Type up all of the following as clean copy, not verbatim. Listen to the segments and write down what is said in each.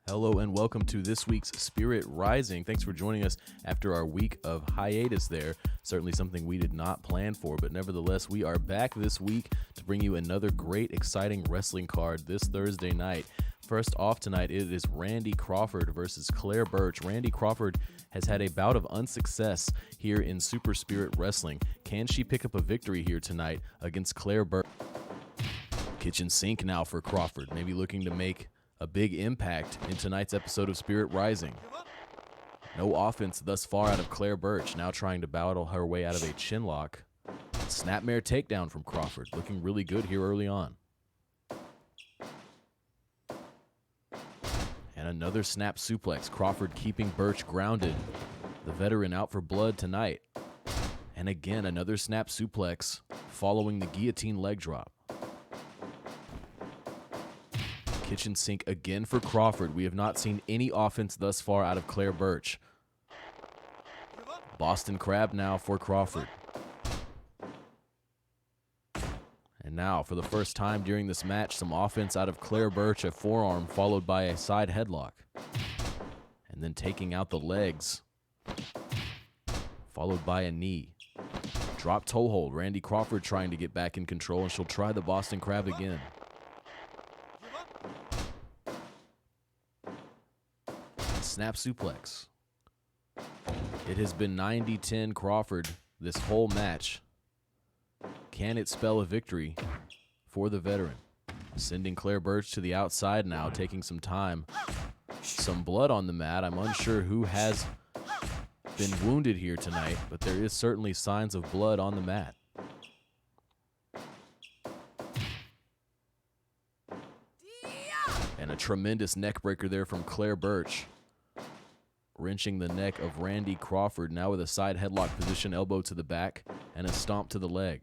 Hello and welcome to this week's Spirit Rising. Thanks for joining us after our week of hiatus there. Certainly something we did not plan for, but nevertheless, we are back this week to bring you another great, exciting wrestling card this Thursday night. First off tonight, it is Randy Crawford versus Claire Birch. Randy Crawford has had a bout of unsuccess here in Super Spirit Wrestling. Can she pick up a victory here tonight against Claire Birch? Kitchen sink now for Crawford, maybe looking to make a big impact in tonight's episode of Spirit Rising. No offense thus far out of Claire Birch, now trying to battle her way out of a chinlock. Snapmare takedown from Crawford, looking really good here early on. And another snap suplex, Crawford keeping Birch grounded. The veteran out for blood tonight. And again, another snap suplex following the guillotine leg drop. Kitchen sink again for Crawford. We have not seen any offense thus far out of Claire Birch. Boston Crab now for Crawford. And now, for the first time during this match, some offense out of Claire Birch, a forearm followed by a side headlock. And then taking out the legs, followed by a knee. Drop toe hold. Randy Crawford trying to get back in control, and she'll try the Boston Crab again. Snap suplex. It has been 90-10 Crawford this whole match. Can it spell a victory for the veteran? Sending Claire Birch to the outside now, taking some time. Some blood on the mat. I'm unsure who has been wounded here tonight, but there is certainly signs of blood on the mat. And a tremendous neck breaker there from Claire Birch. Wrenching the neck of Randy Crawford, now with a side headlock position, elbow to the back, and a stomp to the leg.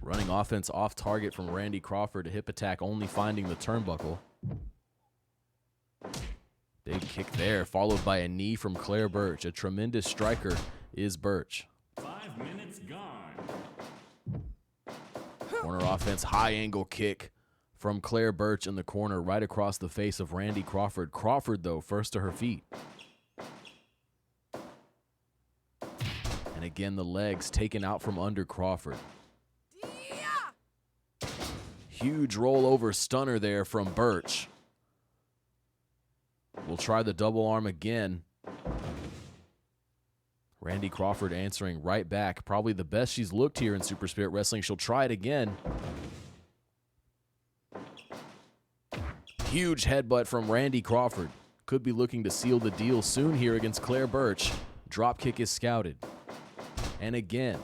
Running offense off target from Randy Crawford, a hip attack only finding the turnbuckle. Big kick there, followed by a knee from Claire Birch. A tremendous striker is Birch. 5 minutes gone. Corner offense, high angle kick from Claire Birch in the corner, right across the face of Randy Crawford. Crawford, though, first to her feet. And again, the legs taken out from under Crawford. Huge rollover stunner there from Birch. We'll try the double arm again. Randy Crawford answering right back. Probably the best she's looked here in Super Spirit Wrestling. She'll try it again. Huge headbutt from Randy Crawford. Could be looking to seal the deal soon here against Claire Birch. Dropkick is scouted. And again.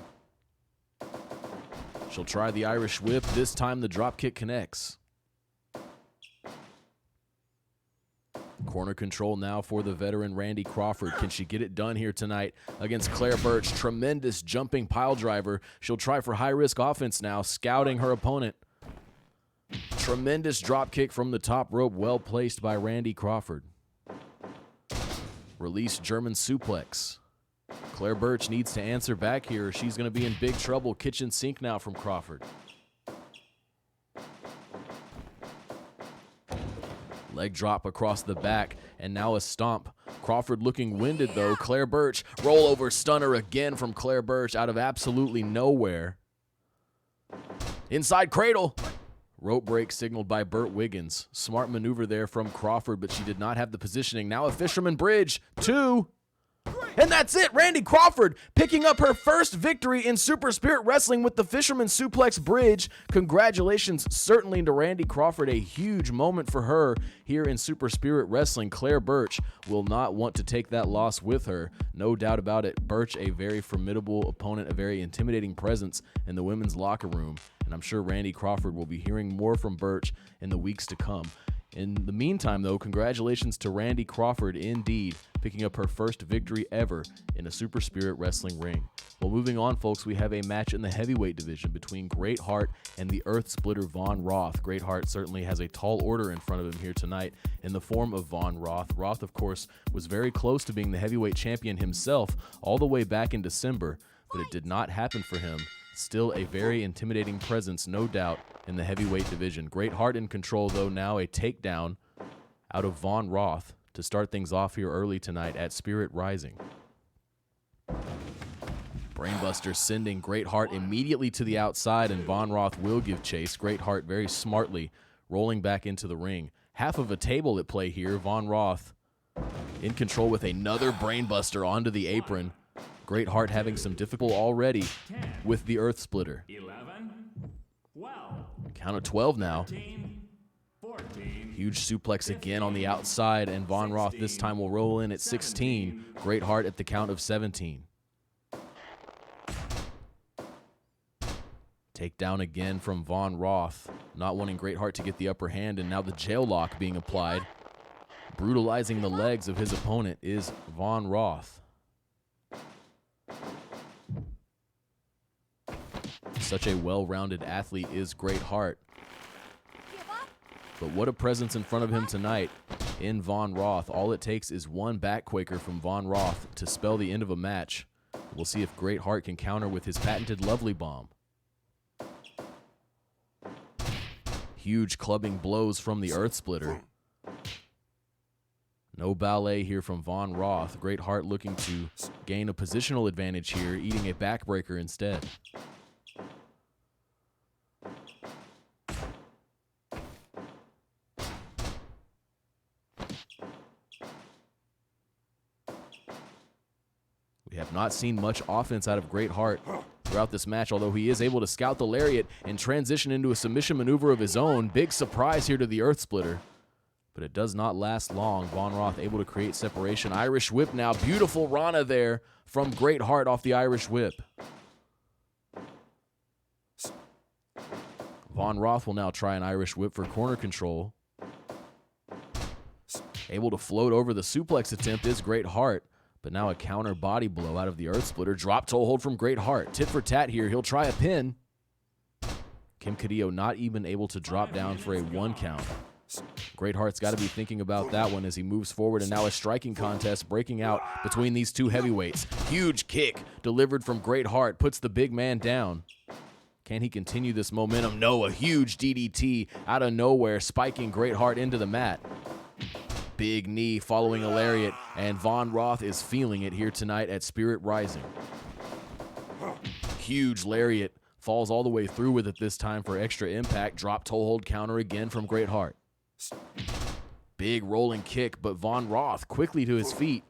She'll try the Irish whip. This time the dropkick connects. Corner control now for the veteran Randy Crawford. Can she get it done here tonight against Claire Birch? Tremendous jumping pile driver. She'll try for high-risk offense now, scouting her opponent. Tremendous drop kick from the top rope, well placed by Randy Crawford. Release German suplex. Claire Birch needs to answer back here. She's going to be in big trouble. Kitchen sink now from Crawford. Leg drop across the back, and now a stomp. Crawford looking winded, though. Claire Birch, rollover stunner again from Claire Birch out of absolutely nowhere. Inside cradle. Rope break signaled by Burt Wiggins. Smart maneuver there from Crawford, but she did not have the positioning. Now a fisherman bridge. 2. And that's it. Randy Crawford picking up her first victory in Super Spirit Wrestling with the Fisherman Suplex Bridge. Congratulations certainly to Randy Crawford. A huge moment for her here in Super Spirit Wrestling. Claire Birch will not want to take that loss with her. No doubt about it. Birch, a very formidable opponent, a very intimidating presence in the women's locker room. And I'm sure Randy Crawford will be hearing more from Birch in the weeks to come. In the meantime, though, congratulations to Randy Crawford, indeed, picking up her first victory ever in a Super Spirit Wrestling ring. Well, moving on, folks, we have a match in the heavyweight division between Great Heart and the Earth Splitter Von Roth. Great Heart certainly has a tall order in front of him here tonight in the form of Von Roth. Roth, of course, was very close to being the heavyweight champion himself all the way back in December, but it did not happen for him Still a very intimidating presence, no doubt, in the heavyweight division. Great Heart in control, though. Now a takedown out of Von Roth to start things off here early tonight at Spirit Rising. Brainbuster sending Great Heart immediately to the outside, and Von Roth will give chase. Great Heart very smartly rolling back into the ring. Half of a table at play here. Von Roth in control with another Brainbuster onto the apron. Great Heart having some difficulty already with the Earth Splitter. 11, 12, Count of 12 now. 13, 14, Huge suplex again on the outside, and Von Roth this time will roll in at 16. Great Heart at the count of 17. Takedown again from Von Roth, not wanting Great Heart to get the upper hand, and now the jail lock being applied. Brutalizing the legs of his opponent is Von Roth. Such a well-rounded athlete is Great Heart. But what a presence in front of him tonight in Von Roth. All it takes is one backquaker from Von Roth to spell the end of a match. We'll see if Great Heart can counter with his patented Lovely Bomb. Huge clubbing blows from the Earth Splitter. No ballet here from Von Roth. Great Heart looking to gain a positional advantage here, eating a backbreaker instead. We have not seen much offense out of Great Heart throughout this match, although he is able to scout the lariat and transition into a submission maneuver of his own. Big surprise here to the Earth Splitter, but it does not last long. Von Roth able to create separation. Irish whip now. Beautiful Rana there from Great Heart off the Irish whip. Von Roth will now try an Irish whip for corner control. Able to float over the suplex attempt is Great Heart. But now a counter body blow out of the Earth Splitter. Drop toe hold from Great Heart. Tit for tat here. He'll try a pin. Kim Cadillo not even able to drop down for a 1 count. Great Heart's got to be thinking about that one as he moves forward, and now a striking contest breaking out between these two heavyweights. Huge kick delivered from Great Heart puts the big man down. Can he continue this momentum? No, a huge DDT out of nowhere, spiking Great Heart into the mat. Big knee following a lariat, and Von Roth is feeling it here tonight at Spirit Rising. Huge lariat, falls all the way through with it this time for extra impact. Drop toe hold counter again from Great Heart. Big rolling kick, but Von Roth quickly to his feet.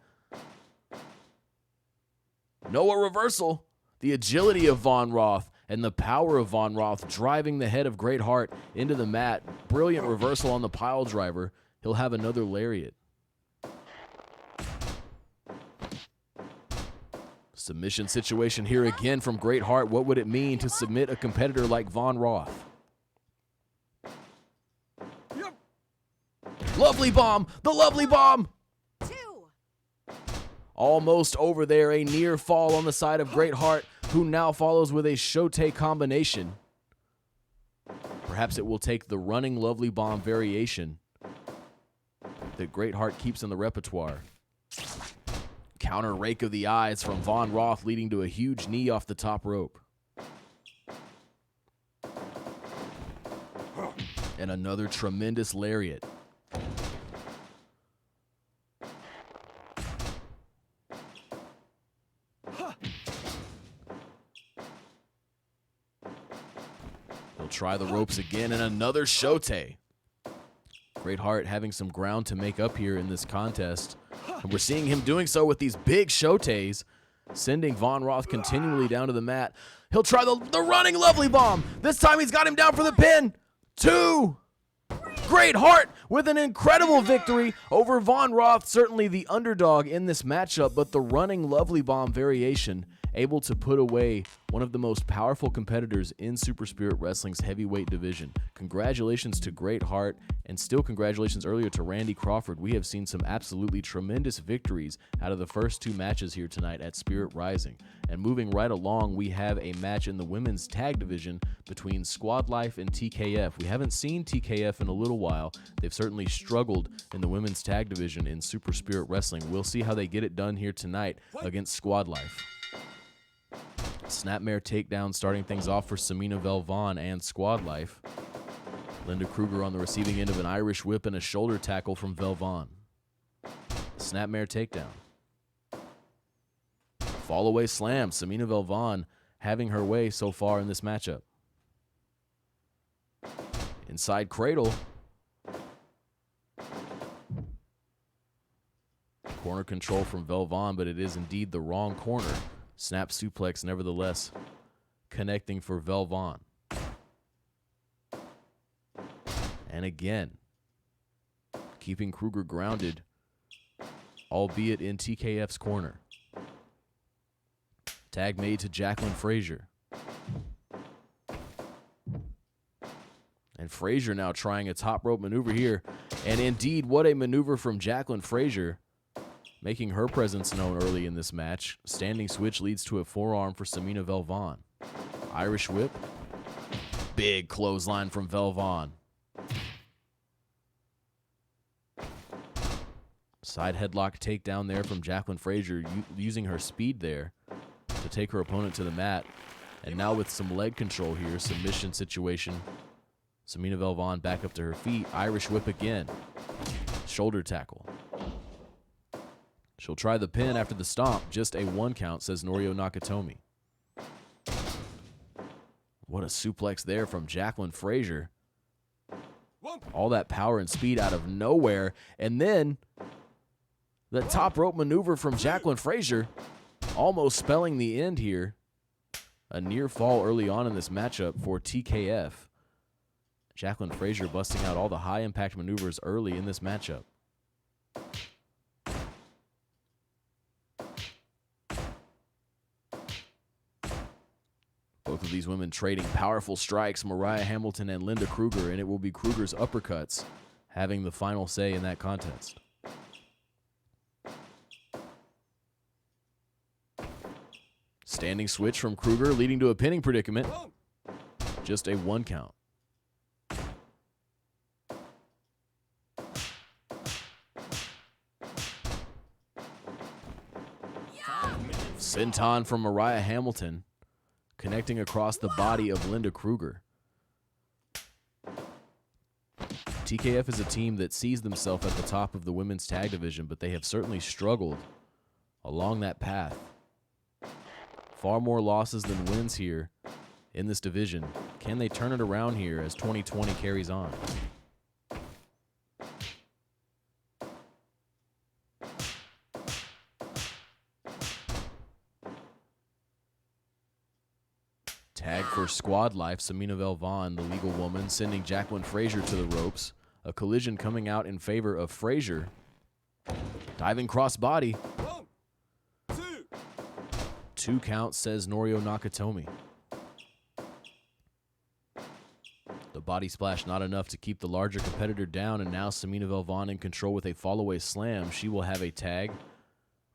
Noah reversal. The agility of Von Roth and the power of Von Roth driving the head of Great Heart into the mat. Brilliant reversal on the pile driver. He'll have another lariat. Submission situation here again from Great Heart. What would it mean to submit a competitor like Von Roth? Yep. Lovely Bomb! The Lovely Bomb! 2. Almost over there. A near fall on the side of Great Heart, who now follows with a Shote combination. Perhaps it will take the running Lovely Bomb variation that Great Heart keeps in the repertoire. Counter rake of the eyes from Von Roth, leading to a huge knee off the top rope. And another tremendous lariat. He'll try the ropes again, and another Shote. Great Heart having some ground to make up here in this contest. And we're seeing him doing so with these big Shotes, sending Von Roth continually down to the mat. He'll try the running Lovely Bomb. This time he's got him down for the pin. 2. Great Heart with an incredible victory over Von Roth, certainly the underdog in this matchup, but the running Lovely Bomb variation able to put away one of the most powerful competitors in Super Spirit Wrestling's heavyweight division. Congratulations to Great Heart, and still congratulations earlier to Randy Crawford. We have seen some absolutely tremendous victories out of the first 2 matches here tonight at Spirit Rising. And moving right along, we have a match in the women's tag division between Squad Life and TKF. We haven't seen TKF in a little while. They've certainly struggled in the women's tag division in Super Spirit Wrestling. We'll see how they get it done here tonight against Squad Life. Snapmare takedown starting things off for Samina Velvon and Squad Life. Linda Kruger on the receiving end of an Irish whip and a shoulder tackle from Velvon. Snapmare takedown. Fall away slam. Samina Velvon having her way so far in this matchup. Inside cradle. Corner control from Velvon, but it is indeed the wrong corner. Snap suplex nevertheless connecting for Velvon. And again, keeping Kruger grounded, albeit in TKF's corner. Tag made to Jacqueline Frazier. And Frazier now trying a top rope maneuver here. And indeed, what a maneuver from Jacqueline Frazier, making her presence known early in this match. Standing switch leads to a forearm for Samina Velvon. Irish whip. Big clothesline from Velvon. Side headlock takedown there from Jacqueline Frazier, using her speed there to take her opponent to the mat. And now with some leg control here, submission situation. Samina Velvon back up to her feet. Irish whip again. Shoulder tackle. She'll try the pin after the stomp. Just a 1 count, says Norio Nakatomi. What a suplex there from Jacqueline Frazier. All that power and speed out of nowhere. And then the top rope maneuver from Jacqueline Frazier, almost spelling the end here. A near fall early on in this matchup for TKF. Jacqueline Frazier busting out all the high impact maneuvers early in this matchup. Both of these women trading powerful strikes, Mariah Hamilton and Linda Kruger, and it will be Kruger's uppercuts having the final say in that contest. Standing switch from Kruger leading to a pinning predicament. Just a 1 count. Senton from Mariah Hamilton, connecting across the body of Linda Kruger. TKF is a team that sees themselves at the top of the women's tag division, but they have certainly struggled along that path. Far more losses than wins here in this division. Can they turn it around here as 2020 carries on? Tag for Squad Life, Samina Velvon, the legal woman, sending Jacqueline Frazier to the ropes. A collision coming out in favor of Frazier. Diving crossbody. 2 counts, says Norio Nakatomi. The body splash not enough to keep the larger competitor down, and now Samina Velvon in control with a fall-away slam. She will have a tag.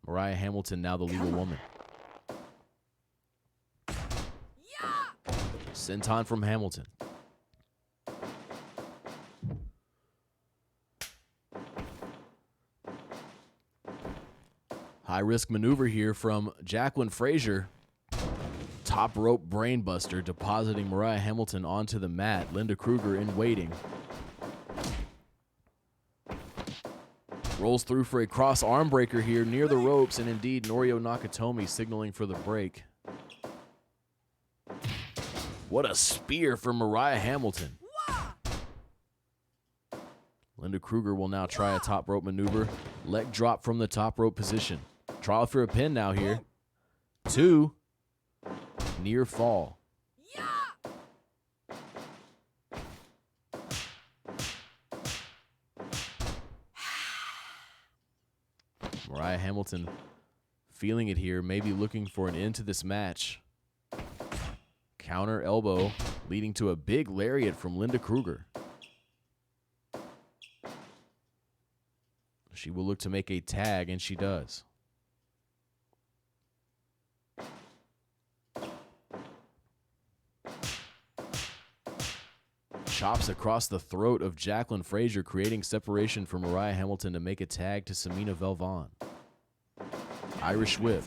Mariah Hamilton now the legal woman. Senton from Hamilton. High-risk maneuver here from Jacqueline Frazier. Top rope brainbuster, depositing Mariah Hamilton onto the mat. Linda Kruger in waiting. Rolls through for a cross arm breaker here near the ropes, and indeed Norio Nakatomi signaling for the break. What a spear from Mariah Hamilton. Linda Kruger will now try a top rope maneuver. Leg drop from the top rope position. Trial for a pin now here. 2. Near fall. Mariah Hamilton feeling it here, maybe looking for an end to this match. Counter elbow leading to a big lariat from Linda Kruger. She will look to make a tag, and she does. Chops across the throat of Jacqueline Frazier, creating separation for Mariah Hamilton to make a tag to Samina Velvon. Irish whip.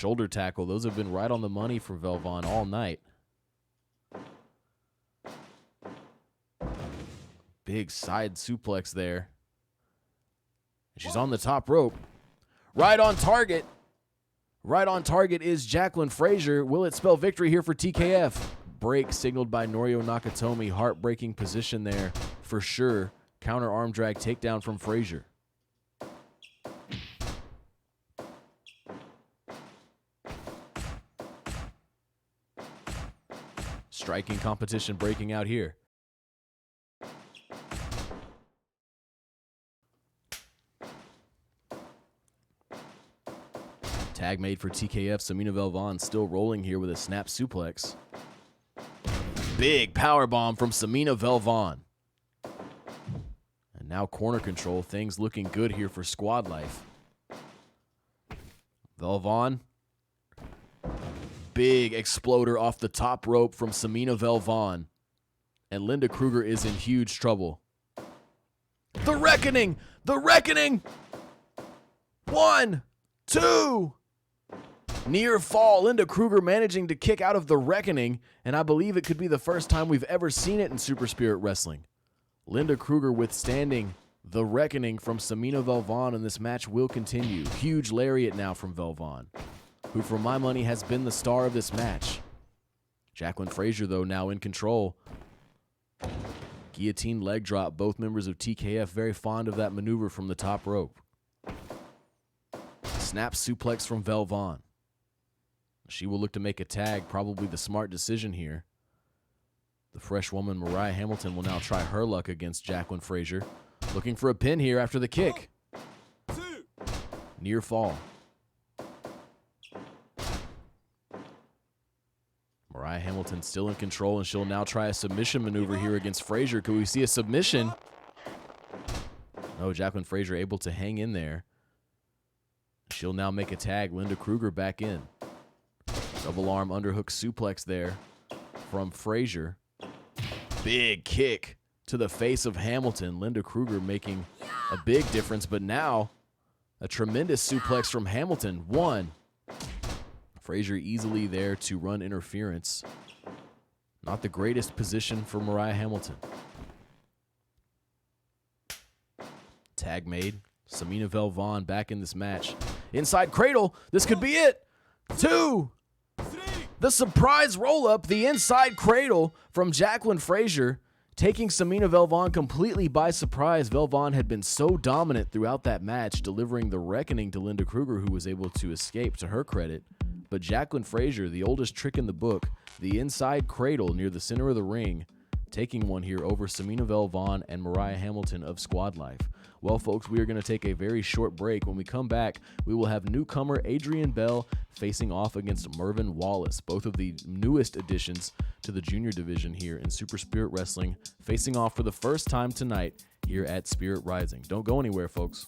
shoulder tackle. Those have been right on the money for Velvon all night. Big side suplex there. She's on the top rope. Right on target. Right on target is Jacqueline Frazier. Will it spell victory here for TKF? Break signaled by Norio Nakatomi. Heartbreaking position there for sure. Counter arm drag takedown from Frazier. Striking competition breaking out here. Tag made for TKF. Samina Velvon still rolling here with a snap suplex. Big power bomb from Samina Velvon. And now corner control. Things looking good here for Squad Life. Velvon. Big exploder off the top rope from Samina Velvon. And Linda Kruger is in huge trouble. The Reckoning! The Reckoning! 1, 2. Near fall. Linda Kruger managing to kick out of the Reckoning, and I believe it could be the first time we've ever seen it in Super Spirit Wrestling. Linda Kruger withstanding the Reckoning from Samina Velvon, and this match will continue. Huge lariat now from Velvon, who for my money has been the star of this match. Jacqueline Frazier, though, now in control. Guillotine leg drop. Both members of TKF very fond of that maneuver from the top rope. Snap suplex from Velvon. She will look to make a tag, probably the smart decision here. The fresh woman, Mariah Hamilton, will now try her luck against Jacqueline Frazier. Looking for a pin here after the kick. Near fall. Mariah Hamilton still in control, and she'll now try a submission maneuver here against Frazier. Could we see a submission? No, Jacqueline Frazier able to hang in there. She'll now make a tag. Linda Kruger back in. Double arm underhook suplex there from Frazier. Big kick to the face of Hamilton. Linda Kruger making a big difference, but now a tremendous suplex from Hamilton. 1. Frazier easily there to run interference. Not the greatest position for Mariah Hamilton. Tag made. Samina Velvon back in this match. Inside cradle. This could be it. 2. The surprise roll-up, the inside cradle from Jacqueline Frazier, taking Samina Velvon completely by surprise. Velvon had been so dominant throughout that match, delivering the Reckoning to Linda Kruger, who was able to escape, to her credit. But Jacqueline Frazier, the oldest trick in the book, the inside cradle near the center of the ring, taking one here over Samina Velvon and Mariah Hamilton of Squad Life. Well, folks, we are going to take a very short break. When we come back, we will have newcomer Adrian Bell facing off against Mervyn Wallace, both of the newest additions to the junior division here in Super Spirit Wrestling, facing off for the first time tonight here at Spirit Rising. Don't go anywhere, folks.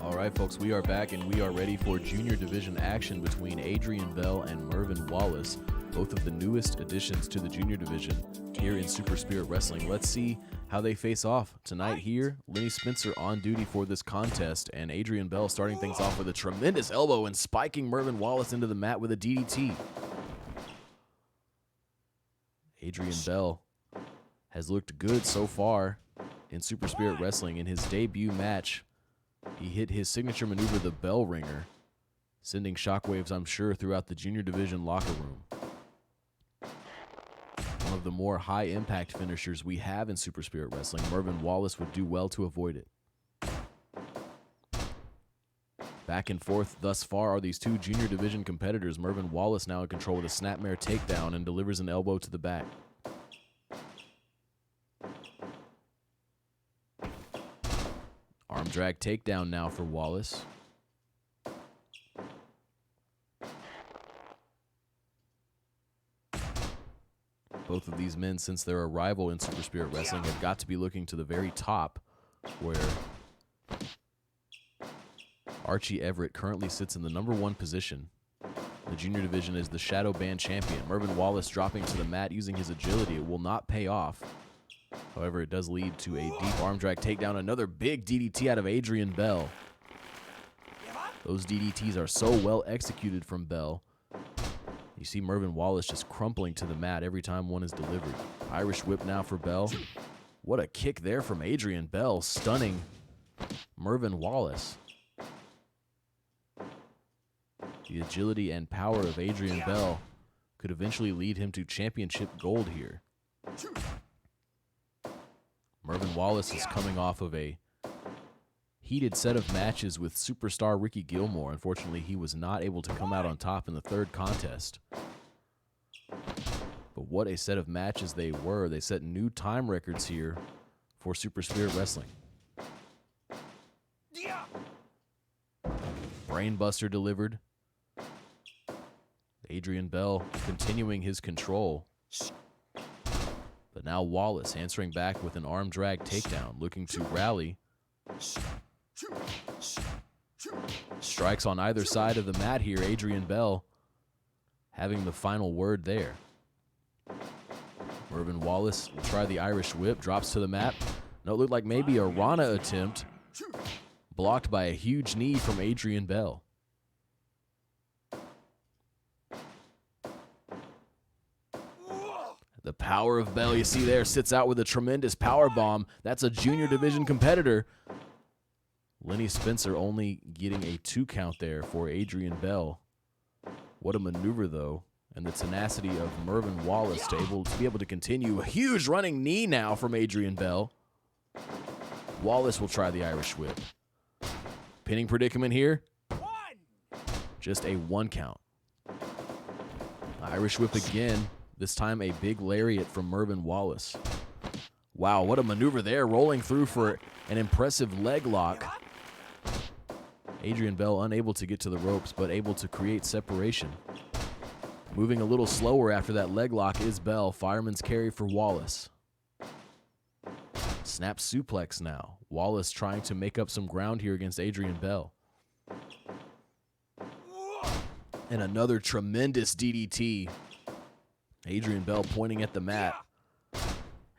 All right, folks, we are back and we are ready for junior division action between Adrian Bell and Mervyn Wallace, both of the newest additions to the junior division here in Super Spirit Wrestling. Let's see how they face off tonight here. Lenny Spencer on duty for this contest, and Adrian Bell starting things off with a tremendous elbow and spiking Mervyn Wallace into the mat with a DDT. Adrian Bell has looked good so far in Super Spirit Wrestling. In his debut match, he hit his signature maneuver, the Bell Ringer, sending shockwaves, I'm sure, throughout the junior division locker room. One of the more high-impact finishers we have in Super Spirit Wrestling. Mervyn Wallace would do well to avoid it. Back and forth thus far are these two junior division competitors. Mervyn Wallace now in control with a snapmare takedown and delivers an elbow to the back. Arm drag takedown now for Wallace. Both of these men, since their arrival in Super Spirit Wrestling, have got to be looking to the very top, where Archie Everett currently sits in the #1 position. The junior division is the shadow band champion. Mervyn Wallace dropping to the mat using his agility. It will not pay off. However, it does lead to a deep arm drag takedown. Another big DDT out of Adrian Bell. Those DDTs are so well executed from Bell. You see Mervyn Wallace just crumpling to the mat every time one is delivered. Irish whip now for Bell. What a kick there from Adrian Bell, stunning Mervyn Wallace. The agility and power of Adrian Bell could eventually lead him to championship gold here. Mervyn Wallace is coming off of a heated set of matches with superstar Ricky Gilmore. Unfortunately, he was not able to come out on top in the third contest. But what a set of matches they were. They set new time records here for Super Spirit Wrestling. Brainbuster delivered. Adrian Bell continuing his control. But now Wallace answering back with an arm drag takedown, looking to rally. Strikes on either side of the mat here. Adrian Bell having the final word there. Mervyn Wallace will try the Irish whip, drops to the mat. No, it looked like maybe a Rana attempt, blocked by a huge knee from Adrian Bell. The power of Bell, you see there, sits out with a tremendous power bomb. That's a junior division competitor. Lenny Spencer only getting a 2 count there for Adrian Bell. What a maneuver, though, and the tenacity of Mervyn Wallace to be able to continue. A huge running knee now from Adrian Bell. Wallace will try the Irish whip. Pinning predicament here. Just a 1 count. Irish whip again. This time a big lariat from Mervyn Wallace. Wow, what a maneuver there, rolling through for an impressive leg lock. Adrian Bell unable to get to the ropes, but able to create separation. Moving a little slower after that leg lock is Bell. Fireman's carry for Wallace. Snap suplex now. Wallace trying to make up some ground here against Adrian Bell. And another tremendous DDT. Adrian Bell pointing at the mat.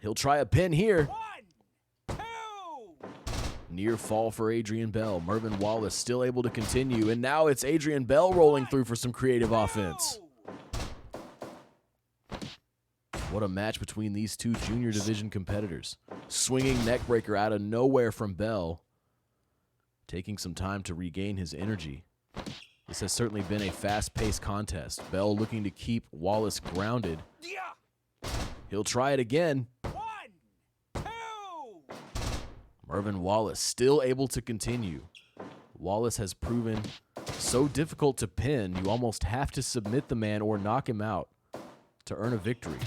He'll try a pin here. 1, 2. Near fall for Adrian Bell. Mervyn Wallace still able to continue. And now it's Adrian Bell rolling through for some creative offense. What a match between these two junior division competitors. Swinging neckbreaker out of nowhere from Bell. Taking some time to regain his energy. This has certainly been a fast-paced contest. Bell looking to keep Wallace grounded. He'll try it again. 1, 2. Mervyn Wallace still able to continue. Wallace has proven so difficult to pin, you almost have to submit the man or knock him out to earn a victory.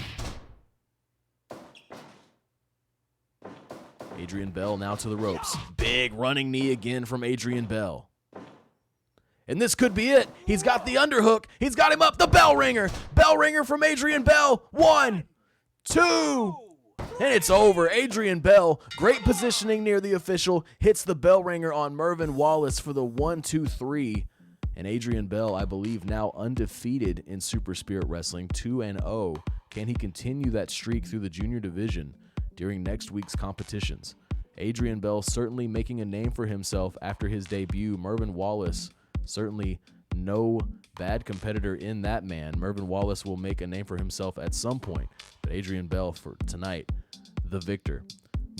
Adrian Bell now to the ropes. Big running knee again from Adrian Bell. And this could be it. He's got the underhook. He's got him up. The bell ringer. Bell ringer from Adrian Bell. 1, 2. And it's over. Adrian Bell, great positioning near the official, hits the bell ringer on Mervyn Wallace for the 1-2-3. And Adrian Bell, I believe, now undefeated in Super Spirit Wrestling, 2-0. Can he continue that streak through the junior division during next week's competitions? Adrian Bell certainly making a name for himself after his debut. Mervyn Wallace, certainly no bad competitor in that man. Mervyn Wallace will make a name for himself at some point. But Adrian Bell for tonight, the victor.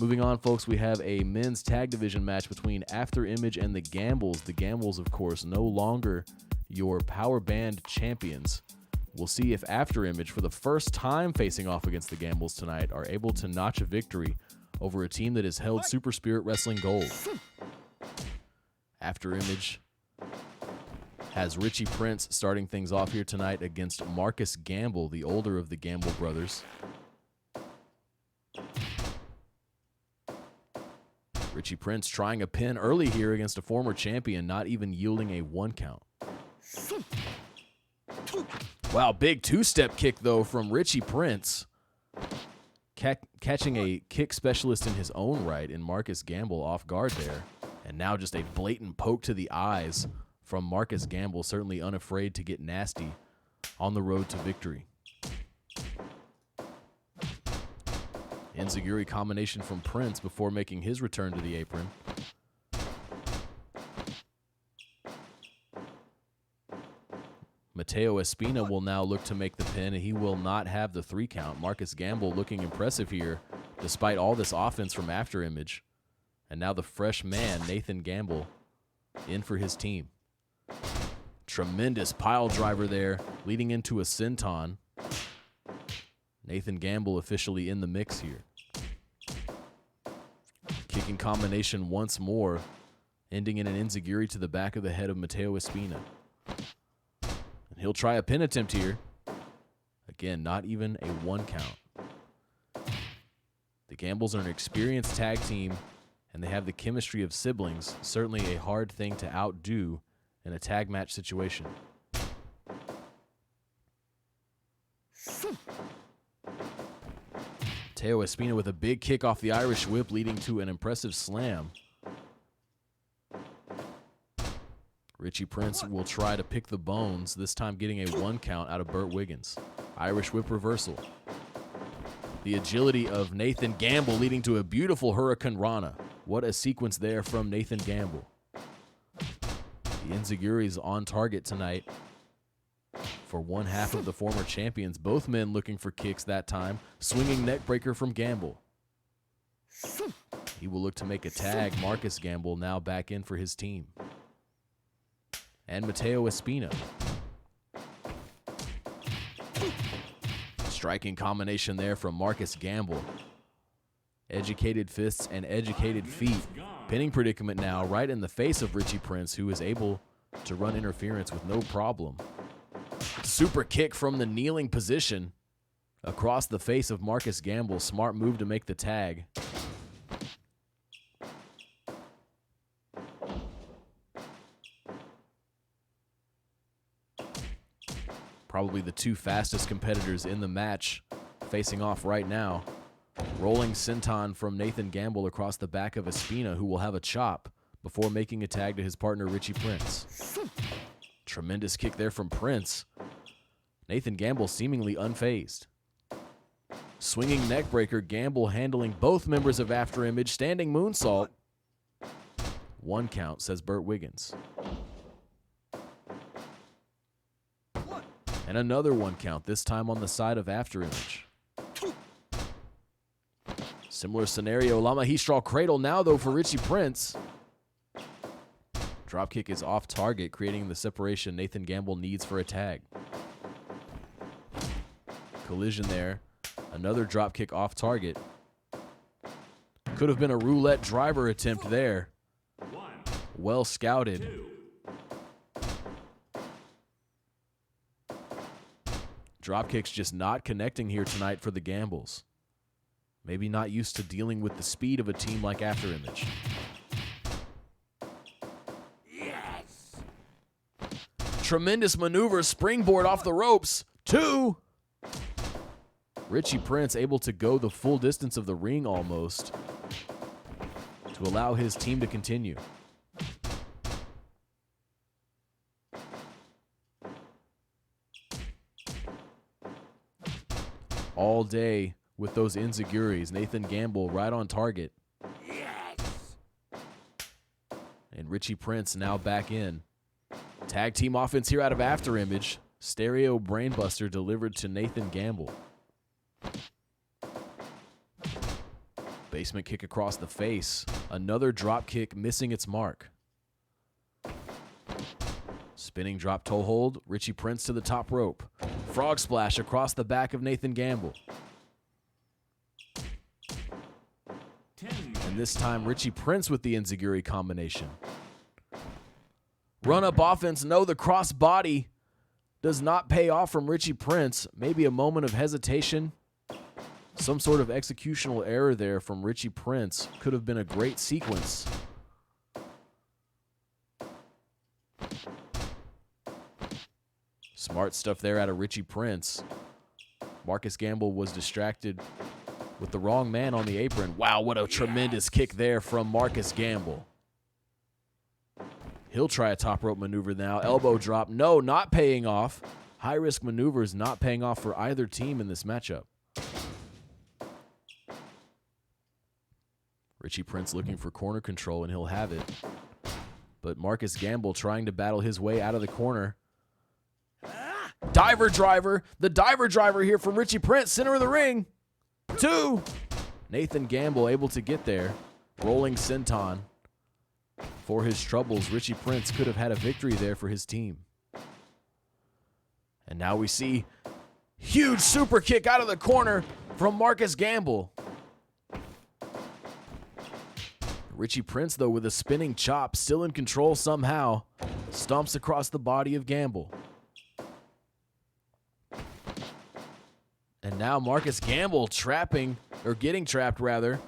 Moving on, folks, we have a men's tag division match between After Image and the Gambles. The Gambles, of course, no longer your power band champions. We'll see if After Image, for the first time facing off against the Gambles tonight, are able to notch a victory over a team that has held Super Spirit Wrestling gold. After Image has Richie Prince starting things off here tonight against Marcus Gamble, the older of the Gamble brothers. Richie Prince trying a pin early here against a former champion, not even yielding a 1 count. Wow, big two-step kick, though, from Richie Prince. Catching a kick specialist in his own right in Marcus Gamble off guard there. And now just a blatant poke to the eyes from Marcus Gamble, certainly unafraid to get nasty on the road to victory. Enziguri combination from Prince before making his return to the apron. Mateo Espina will now look to make the pin, and he will not have the 3 count. Marcus Gamble looking impressive here, despite all this offense from After Image. And now the fresh man, Nathan Gamble, in for his team. Tremendous pile driver there, leading into a senton. Nathan Gamble officially in the mix here. Kicking combination once more, ending in an enziguri to the back of the head of Mateo Espina. And he'll try a pin attempt here. Again, not even a 1 count. The Gambles are an experienced tag team, and they have the chemistry of siblings. Certainly a hard thing to outdo in a tag match situation. Mateo Espina with a big kick off the Irish whip, leading to an impressive slam. Richie Prince will try to pick the bones, this time getting a 1 count out of Burt Wiggins. Irish whip reversal. The agility of Nathan Gamble leading to a beautiful Hurricane Rana. What a sequence there from Nathan Gamble. The enziguris on target tonight for one half of the former champions. Both men looking for kicks that time. Swinging neck breaker from Gamble. He will look to make a tag. Marcus Gamble now back in for his team. And Mateo Espina. Striking combination there from Marcus Gamble. Educated fists and educated feet. Pinning predicament now right in the face of Richie Prince, who is able to run interference with no problem. Super kick from the kneeling position across the face of Marcus Gamble. Smart move to make the tag. Probably the 2 fastest competitors in the match facing off right now. Rolling senton from Nathan Gamble across the back of Espina, who will have a chop before making a tag to his partner Richie Prince. Tremendous kick there from Prince. Nathan Gamble seemingly unfazed. Swinging neckbreaker, Gamble handling both members of After Image. Standing moonsault. 1 count, says Burt Wiggins. And another 1 count, this time on the side of After Image. Similar scenario, Lamahistral cradle now, though, for Richie Prince. Dropkick is off target, creating the separation Nathan Gamble needs for a tag. Collision there. Another dropkick off target. Could have been a roulette driver attempt there. Well scouted. Dropkicks just not connecting here tonight for the Gambles. Maybe not used to dealing with the speed of a team like After Image. Yes! Tremendous maneuver, springboard off the ropes. 2. Richie Prince able to go the full distance of the ring almost to allow his team to continue. All day with those enziguris. Nathan Gamble right on target. Yes. And Richie Prince now back in. Tag team offense here out of After Image. Stereo Brainbuster delivered to Nathan Gamble. Basement kick across the face. Another drop kick missing its mark. Spinning drop toe hold. Richie Prince to the top rope. Frog splash across the back of Nathan Gamble. 10 And this time Richie Prince with the enziguri combination. Run up offense. No, the cross body does not pay off from Richie Prince. Maybe a moment of hesitation. Some sort of executional error there from Richie Prince. Could have been a great sequence. Smart stuff there out of Richie Prince. Marcus Gamble was distracted with the wrong man on the apron. Wow, what a tremendous kick there from Marcus Gamble. He'll try a top rope maneuver now. Elbow drop. No, not paying off. High-risk maneuvers not paying off for either team in this matchup. Richie Prince looking for corner control, and he'll have it. But Marcus Gamble trying to battle his way out of the corner. Diver driver. The diver driver here from Richie Prince, center of the ring. 2. Nathan Gamble able to get there. Rolling senton. For his troubles, Richie Prince could have had a victory there for his team. And now we see huge super kick out of the corner from Marcus Gamble. Richie Prince, though, with a spinning chop, still in control somehow, stomps across the body of Gamble. And now Marcus Gamble getting trapped rather,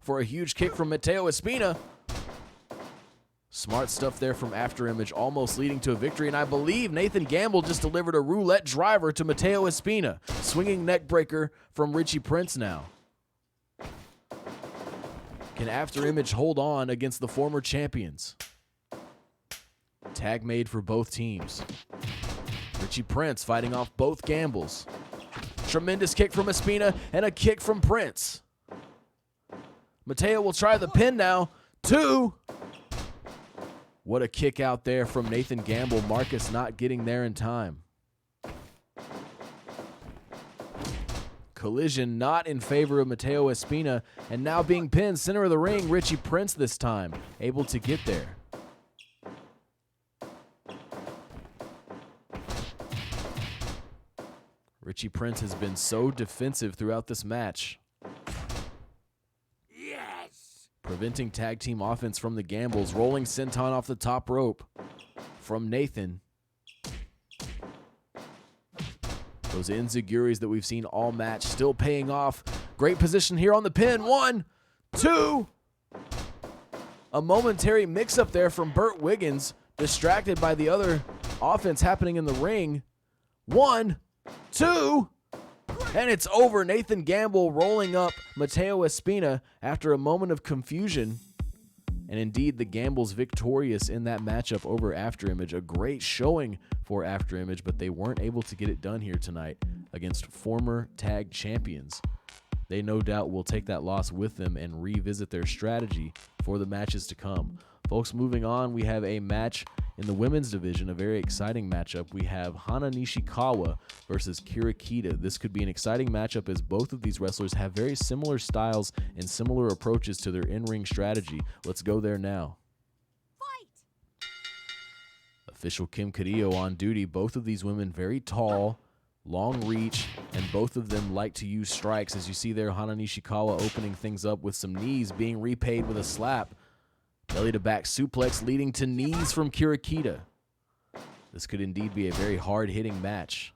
for a huge kick from Mateo Espina. Smart stuff there from After Image, almost leading to a victory. And I believe Nathan Gamble just delivered a roulette driver to Mateo Espina. Swinging neck breaker from Richie Prince now. Can After Image hold on against the former champions? Tag made for both teams. Richie Prince fighting off both Gambles. Tremendous kick from Espina and a kick from Prince. Mateo will try the pin now. 2. What a kick out there from Nathan Gamble. Marcus not getting there in time. Collision not in favor of Mateo Espina, and now being pinned center of the ring. Richie Prince this time able to get there. Richie Prince has been so defensive throughout this match, Yes. preventing tag team offense from the Gambles. Rolling senton off the top rope from Nathan. Those enziguris that we've seen all match still paying off. Great position here on the pin. 1, 2. A momentary mix-up there from Burt Wiggins, distracted by the other offense happening in the ring. 1, 2. And it's over. Nathan Gamble rolling up Mateo Espina after a moment of confusion. And indeed, the Gambles victorious in that matchup over After Image. A great showing for After Image, but they weren't able to get it done here tonight against former tag champions. They no doubt will take that loss with them and revisit their strategy for the matches to come. Folks, moving on, we have a match in the women's division, a very exciting matchup. We have Hana Nishikawa versus Kira Kita. This could be an exciting matchup as both of these wrestlers have very similar styles and similar approaches to their in-ring strategy. Let's go there now. Fight! Official Kim Carrillo on duty. Both of these women very tall, long reach, and both of them like to use strikes. As you see there, Hana Nishikawa opening things up with some knees, being repaid with a slap. Belly to back suplex leading to knees from Kira Kita. This could indeed be a very hard-hitting match.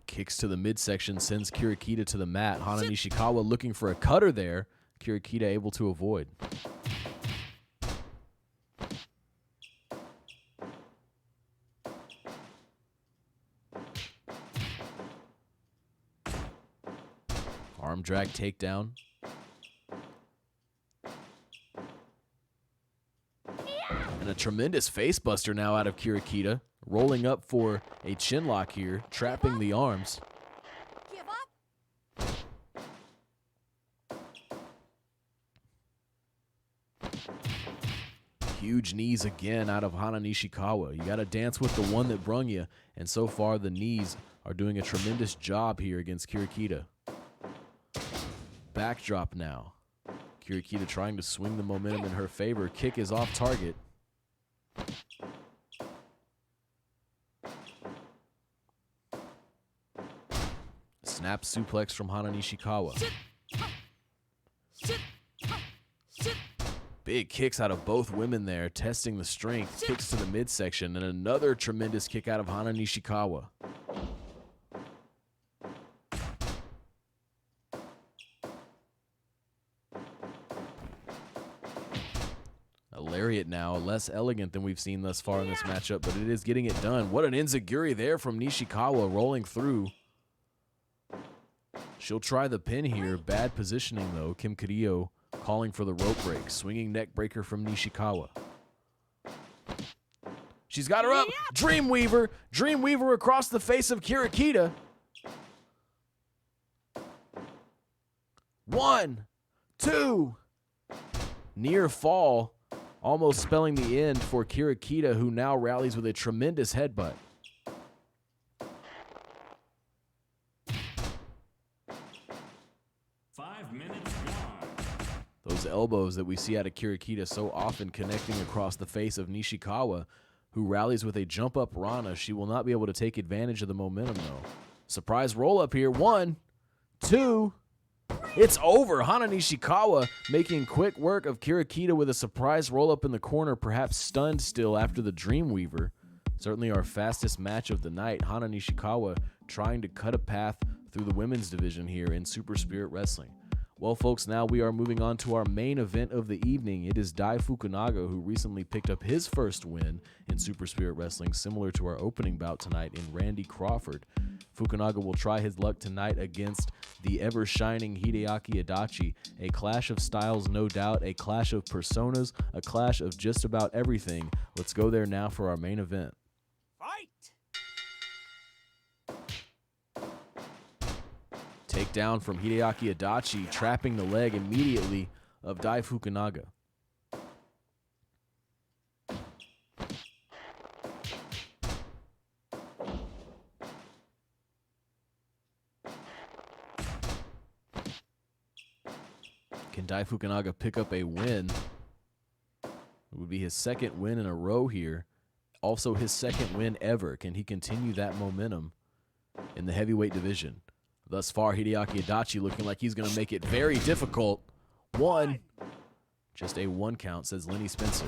Kicks to the midsection sends Kira Kita to the mat. Hana Nishikawa looking for a cutter there. Kira Kita able to avoid. Arm drag takedown. And a tremendous face buster now out of Kirikita. Rolling up for a chin lock here, trapping the arms. Give up. Huge knees again out of Hana Nishikawa. You got to dance with the one that brung you. And so far, the knees are doing a tremendous job here against Kirikita. Backdrop now. Kirikita trying to swing the momentum in her favor. Kick is off target. Snap suplex from Hana Nishikawa. Big kicks out of both women there, testing the strength. Kicks to the midsection, and another tremendous kick out of Hana Nishikawa. A lariat now, less elegant than we've seen thus far in this matchup, but it is getting it done. What an enziguri there from Nishikawa, rolling through. She'll try the pin here. Bad positioning, though. Kim Carrillo calling for the rope break. Swinging neck breaker from Nishikawa. She's got her up. Dreamweaver. Dreamweaver across the face of Kirikita. 1, 2. Near fall. Almost spelling the end for Kirikita, who now rallies with a tremendous headbutt. Those elbows that we see out of Kirikita so often connecting across the face of Nishikawa, who rallies with a jump-up Rana. She will not be able to take advantage of the momentum, though. Surprise roll-up here. 1, 2. It's over. Hana Nishikawa making quick work of Kirikita with a surprise roll-up in the corner, perhaps stunned still after the Dreamweaver. Certainly our fastest match of the night. Hana Nishikawa trying to cut a path through the women's division here in Super Spirit Wrestling. Well, folks, now we are moving on to our main event of the evening. It is Dai Fukunaga, who recently picked up his first win in Super Spirit Wrestling, similar to our opening bout tonight in Randy Crawford. Fukunaga will try his luck tonight against the ever-shining Hideaki Adachi. A clash of styles, no doubt, a clash of personas, a clash of just about everything. Let's go there now for our main event. Fight! Takedown from Hideaki Adachi, trapping the leg immediately of Dai Fukunaga. Can Dai Fukunaga pick up a win? It would be his second win in a row here. Also his second win ever. Can he continue that momentum in the heavyweight division? Thus far, Hideaki Adachi looking like he's going to make it very difficult. 1. Just a 1 count, says Lenny Spencer.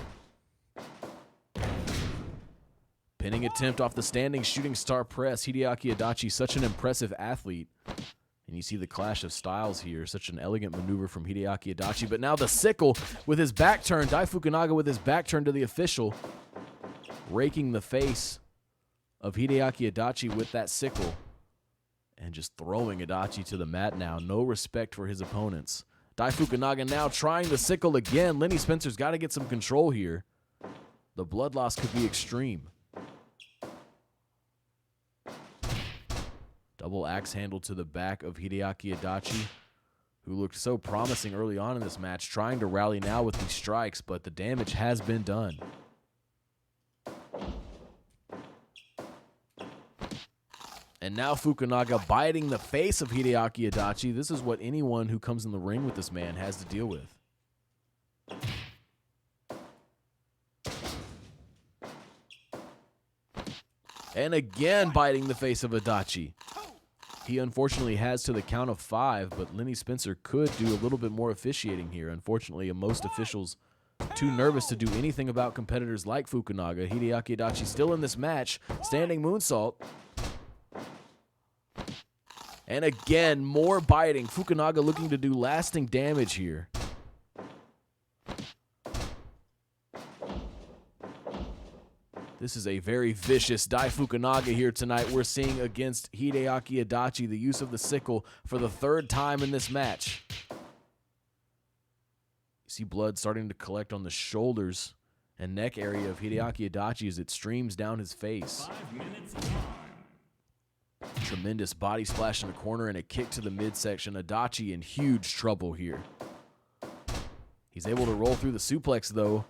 Pinning attempt off the standing shooting star press. Hideaki Adachi, such an impressive athlete. And you see the clash of styles here. Such an elegant maneuver from Hideaki Adachi. But now the sickle with his back turned. Dai Fukunaga with his back turned to the official. Raking the face of Hideaki Adachi with that sickle. And just throwing Adachi to the mat now. No respect for his opponents. Dai Fukunaga now trying the sickle again. Lenny Spencer's got to get some control here. The blood loss could be extreme. Double axe handle to the back of Hideaki Adachi, who looked so promising early on in this match, trying to rally now with these strikes, but the damage has been done. And now Fukunaga biting the face of Hideaki Adachi. This is what anyone who comes in the ring with this man has to deal with. And again biting the face of Adachi. He unfortunately has to the count of 5, but Lenny Spencer could do a little bit more officiating here. Unfortunately, most officials too nervous to do anything about competitors like Fukunaga. Hideaki Adachi still in this match. Standing moonsault. And again, more biting. Fukunaga looking to do lasting damage here. This is a very vicious Dai Fukunaga here tonight. We're seeing against Hideaki Adachi the use of the sickle for the third time in this match. You see blood starting to collect on the shoulders and neck area of Hideaki Adachi as it streams down his face. 5 minutes time. Tremendous body splash in the corner and a kick to the midsection. Adachi in huge trouble here. He's able to roll through the suplex though.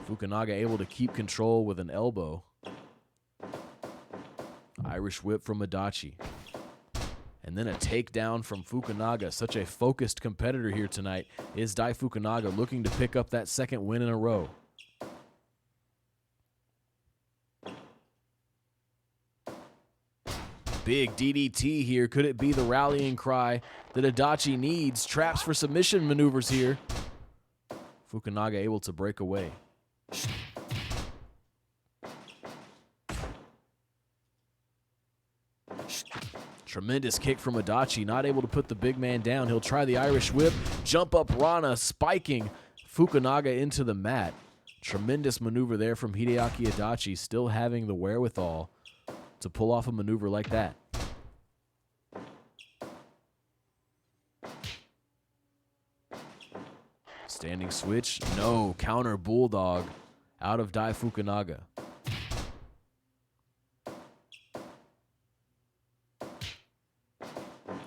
Fukunaga able to keep control with an elbow. Irish whip from Adachi. And then a takedown from Fukunaga. Such a focused competitor here tonight is Dai Fukunaga, looking to pick up that second win in a row. Big DDT here. Could it be the rallying cry that Adachi needs? Traps for submission maneuvers here. Fukunaga able to break away. Tremendous kick from Adachi, not able to put the big man down. He'll try the Irish whip, jump up Rana, spiking Fukunaga into the mat. Tremendous maneuver there from Hideaki Adachi, still having the wherewithal to pull off a maneuver like that. Standing switch, no, counter bulldog out of Dai Fukunaga.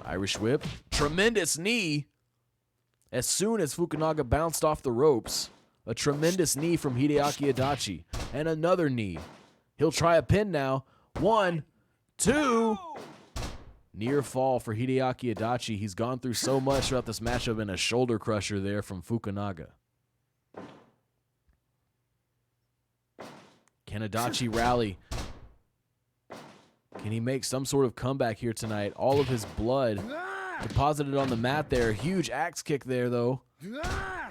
Irish whip, tremendous knee. As soon as Fukunaga bounced off the ropes, a tremendous knee from Hideaki Adachi, and another knee. He'll try a pin now. 1, 2. Near fall for Hideaki Adachi. He's gone through so much throughout this matchup, and a shoulder crusher there from Fukunaga. Can Adachi rally? Can he make some sort of comeback here tonight? All of his blood deposited on the mat there. Huge axe kick there, though.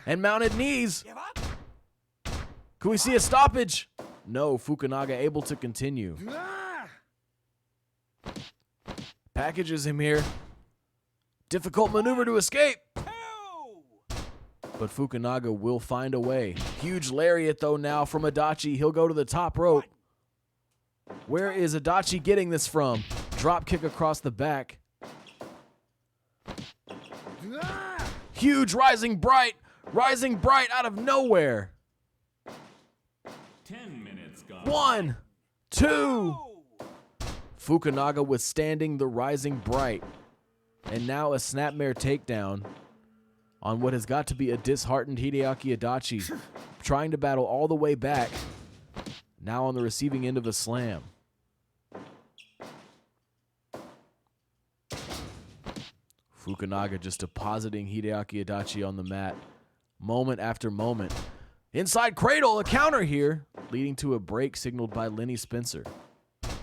And mounted knees. Can we see a stoppage? No, Fukunaga able to continue. Packages him here. Difficult maneuver to escape. But Fukunaga will find a way. Huge lariat, though, now from Adachi. He'll go to the top rope. Where is Adachi getting this from? Drop kick across the back. Huge rising bright out of nowhere. 10 minutes gone. 1, 2. Fukunaga withstanding the rising bright. And now a snapmare takedown on what has got to be a disheartened Hideaki Adachi, trying to battle all the way back. Now on the receiving end of a slam. Fukunaga just depositing Hideaki Adachi on the mat moment after moment. Inside cradle, a counter here, leading to a break signaled by Lenny Spencer.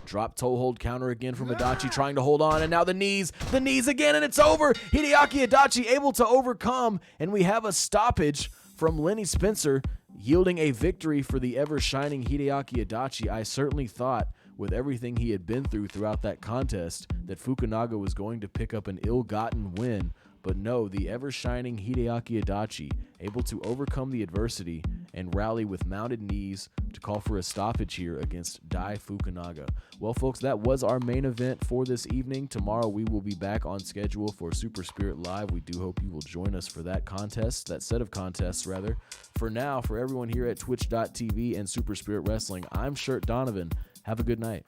Drop toe hold counter again from Adachi, trying to hold on, and now the knees again, and it's over. Hideaki Adachi able to overcome, and we have a stoppage from Lenny Spencer, yielding a victory for the ever-shining Hideaki Adachi. I certainly thought, with everything he had been through throughout that contest, that Fukunaga was going to pick up an ill-gotten win, but no, the ever-shining Hideaki Adachi able to overcome the adversity and rally with mounted knees to call for a stoppage here against Dai Fukunaga. Well, folks, that was our main event for this evening. Tomorrow we will be back on schedule for Super Spirit Live. We do hope you will join us for that set of contests rather. For now, for everyone here at twitch.tv and Super Spirit Wrestling, I'm Shirt Donovan. Have a good night.